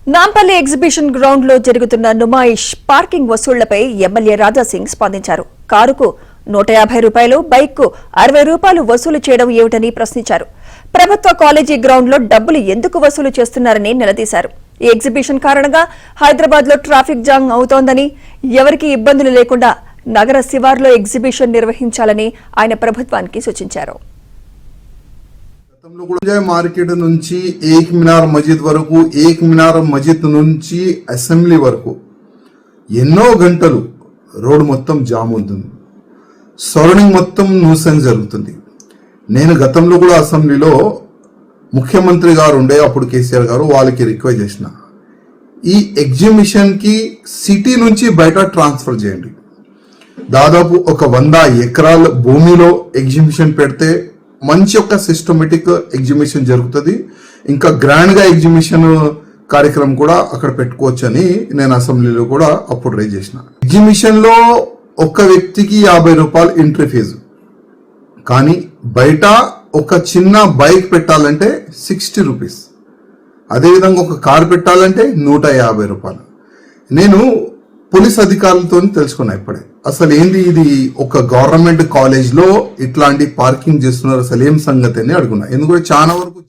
Nampally exhibition ground లో జరుగుతున్న Numaish parking వసూళ్లపై MLA Raja Singh స్పందించారు. కారుకు 150 రూపాయలు, బైక్ కు 60 రూపాయలు వసూలు చేయడం ఏమిటని ప్రశ్నించారు. ప్రభుత్వ కాలేజీ గ్రౌండ్ లో డబ్బులు ఎందుకు వసూలు చేస్తున్నారని నిలదీశారు. ఈ ఎగ్జిబిషన్ కారణంగా హైదరాబాద్ లో ట్రాఫిక్ జామ్ అవుతోందని, ఎవరికీ ఇబ్బందులు లేకుండా నగర శివార్లో ఎగ్జిబిషన్ నిర్వహించాలని ఆయన ప్రభుత్వానికి సూచించారు. మార్కెట్ నుంచి ఏక్ మినార్ మస్జిద్ వరకు, ఏక్ మినార్ మస్జిద్ నుంచి అసెంబ్లీ వరకు ఎన్నో గంటలు రోడ్ మొత్తం జామ్ ఉంటుంది. సరౌండింగ్ మొత్తం న్యూసెన్స్ జరుగుతుంది. నేను గతంలో కూడా అసెంబ్లీలో ముఖ్యమంత్రి గారు ఉండే, అప్పుడు కేసీఆర్ గారు, వాళ్ళకి రిక్వెస్ట్ చేసిన, ఈ ఎగ్జిబిషన్ కి సిటీ నుంచి బయట ట్రాన్స్ఫర్ చేయండి. దాదాపు ఒక 100 ఎకరాల భూమిలో ఎగ్జిబిషన్ పెడితే మంచి ఒక సిస్టమేటిక్ ఎగ్జిబిషన్ జరుగుతుంది. ఇంకా గ్రాండ్ గా ఎగ్జిబిషన్ కార్యక్రమం కూడా అక్కడ పెట్టుకోవచ్చు అని నేను అసెంబ్లీలో కూడా అప్పుడు రైజ్ చేసిన. ఎగ్జిబిషన్ లో ఒక వ్యక్తికి 50 రూపాయలు ఎంట్రీ ఫీజు, కానీ బయట ఒక చిన్న బైక్ పెట్టాలంటే 60 రూపీస్, అదేవిధంగా ఒక కార్ పెట్టాలంటే 150 రూపాయలు. నేను పోలీస్ అధికారులతో తెలుసుకున్నా ఇప్పుడే, అసలు ఏంది ఇది, ఒక గవర్నమెంట్ కాలేజ్ లో ఇట్లాంటి పార్కింగ్ చేస్తున్నారు, అసలు ఏం సంగతి అని అడుగున్నా. ఎందుకంటే చాలా వరకు